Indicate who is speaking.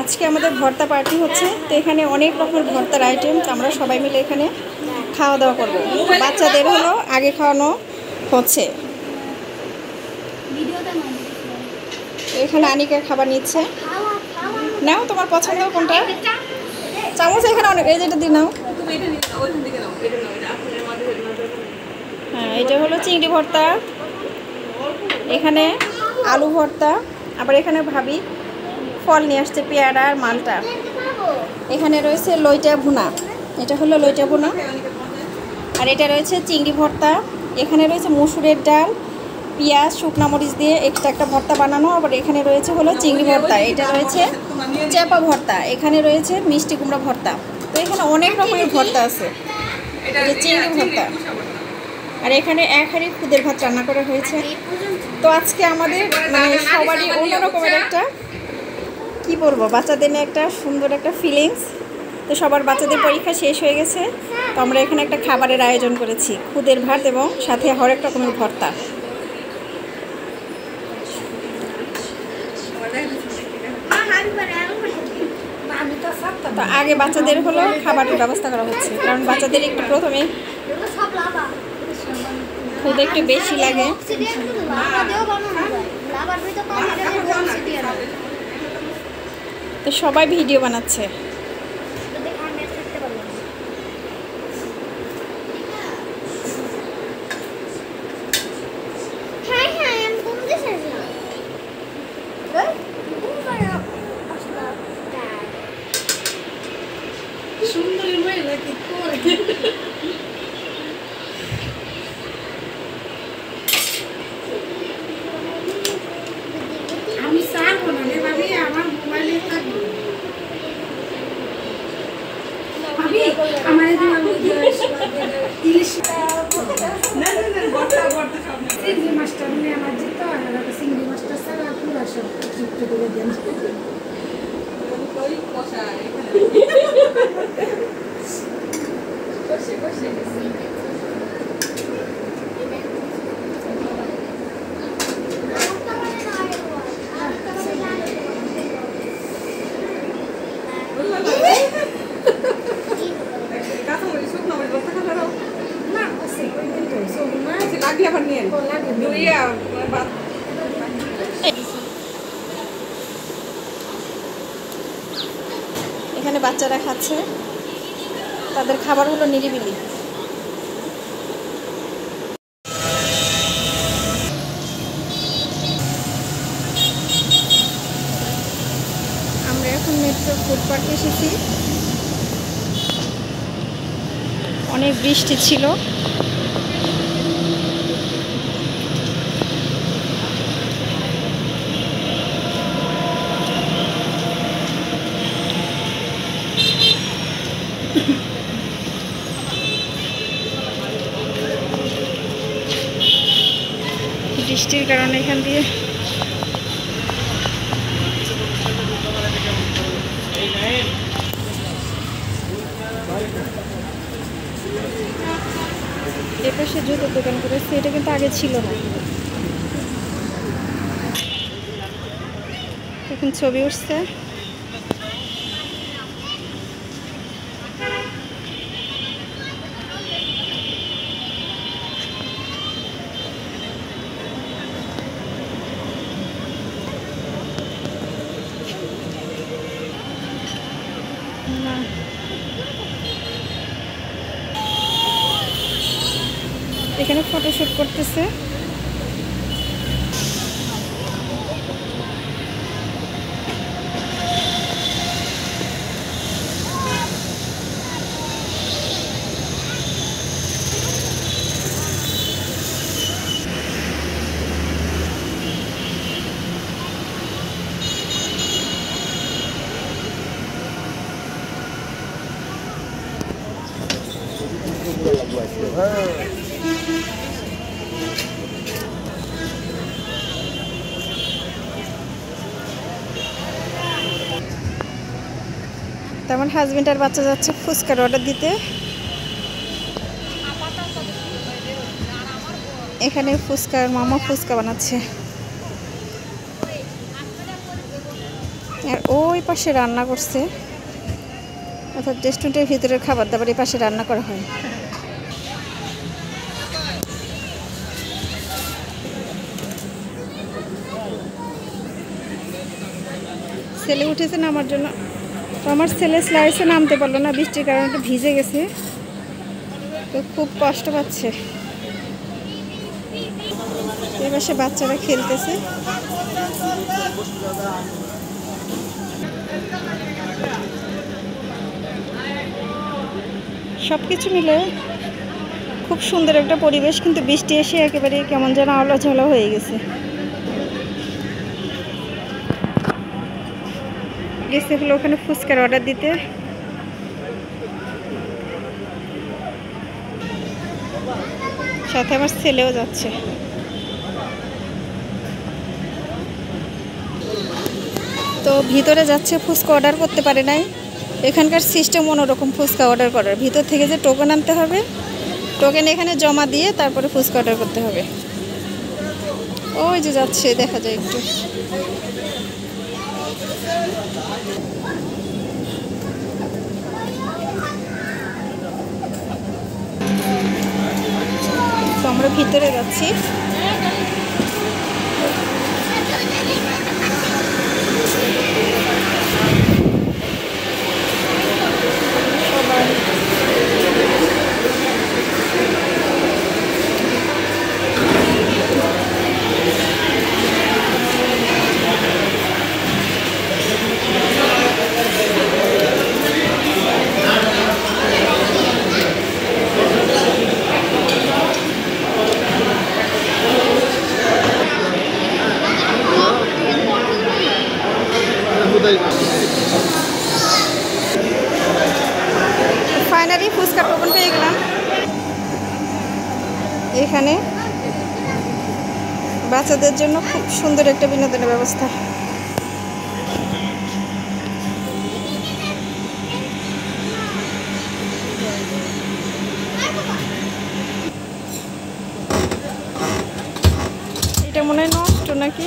Speaker 1: আজকে আমাদের ভর্তা পার্টি হচ্ছে, তো এখানে অনেক রকমের ভর্তার আইটেম, তো আমরা সবাই মিলে এখানে খাওয়া দাওয়া করবো। বাচ্চাদের হলো আগে খাওয়ানো হচ্ছে। এখানে আনিকা খাবার নিচ্ছে। নাও তোমার পছন্দ কোনটা? চামচ এখানে অনেক, এই যেটা দিয়ে নাও। হ্যাঁ, এটা হলো চিংড়ি ভর্তা, এখানে আলু ভর্তা, আবার এখানে ভাবি ফল নিয়ে আসছে, পেয়ারা আর মালটা। এখানে রয়েছে লইটা ভুনা, এটা হলো লইটা ভুনা। আর এটা রয়েছে চিংড়ি ভর্তা, এখানে রয়েছে মসুরের ডাল, পেঁয়াজ, শুকনা মরিচ দিয়ে এক্সট্রা একটা ভর্তা বানানো। আবার এখানে রয়েছে হলো চিংড়ি ভর্তা, এটা রয়েছে চেপা ভর্তা, এখানে রয়েছে মিষ্টি কুমড়া ভর্তা। তো এখানে অনেক রকমের ভর্তা আছে। এটা চিংড়ি ভর্তা। আর এখানে এক হাঁড়ি খুদের ভাত রান্না করা হয়েছে। তো আজকে আমাদের মানে সবারই অন্যরকমের একটা, কি বলবো, বাচ্চাদের নিয়ে একটা সুন্দর একটা ফিলিংস। তো সবার বাচ্চাদের পরীক্ষা শেষ হয়ে গেছে, তো আমরা এখানে একটা খাবারের আয়োজন করেছি, খুদের ভাত এবং সাথে হরেক রকমের ভর্তা। তো আগে বাচ্চাদের হলো খাবারের ব্যবস্থা করা হচ্ছে, কারণ বাচ্চাদের একটু প্রথমে খুদ একটু বেশি লাগে। তো সবাই ভিডিও বানাচ্ছে।
Speaker 2: আমি সারবো না রে ভাবি, আমার মোবাইলে থাকবে। ভাবি আমার ইলিশ না না না বড়টা বড়টা সব চিংড়ি মাছটা নিয়ে আমার যেতে হয় না, চিংড়ি মাছটা সারা পুরো সব একটু করে দেন। কই কষা এখানে কষে কষে
Speaker 1: এখানে বাচ্চারা খাচ্ছে, তাদের খাবার হলো নিরিবিলি। আমরা এখন মেট্রো ফুড পার্কে এসেছি, অনেক বৃষ্টি ছিল। বৃষ্টির কারণে এখান দিয়ে এপাশে জুতোর দোকান করেছে, এটা কিন্তু আগে ছিল না। এখন ছবি উঠছে। এখানে ফটোশুট করতেছে। তো আমার হাজবেন্ড আর বাচ্চা যাচ্ছে ফুচকার অর্ডার দিতে। এখানে ফুচকা, মামা ফুচকা বানাচ্ছে। আর ওই পাশে রান্না করছে, অর্থাৎ রেস্টুরেন্টের ভিতরের খাবার দাবার এই পাশে রান্না করা হয়। ছেলে উঠেছে নামার জন্য, তো আমার ছেলে স্লাইসে নামতে পারলো না, বৃষ্টির কারণে একটু ভিজে গেছে, তো খুব কষ্ট পাচ্ছে। এই পাশে বাচ্চারা খেলতেছে। সব কিছু মিলে খুব সুন্দর একটা পরিবেশ, কিন্তু বৃষ্টি এসে একেবারে কেমন যেন আলো ঝালো হয়ে গেছে। গেছে হলো ওখানে ফুচকার অর্ডার দিতে। সাথে আমার ছেলেও যাচ্ছে। তো ভিতরে যাচ্ছে, ফুচকা অর্ডার করতে পারে নাই। এখানকার সিস্টেম অন্যরকম, ফুচকা অর্ডার করার ভিতর থেকে যে টোকেন আনতে হবে, টোকেন এখানে জমা দিয়ে তারপরে ফুচকা অর্ডার করতে হবে। ওই যে যাচ্ছে, দেখা যায় একটু। তো আমরা ভিতরে যাচ্ছি। ফাইনালি ফুচকা টোকেন পেয়ে গেলাম। এখানে বাচ্চাদের জন্য খুব সুন্দর একটা বিনোদনের ব্যবস্থা। এটা মনে হয় নষ্ট নাকি?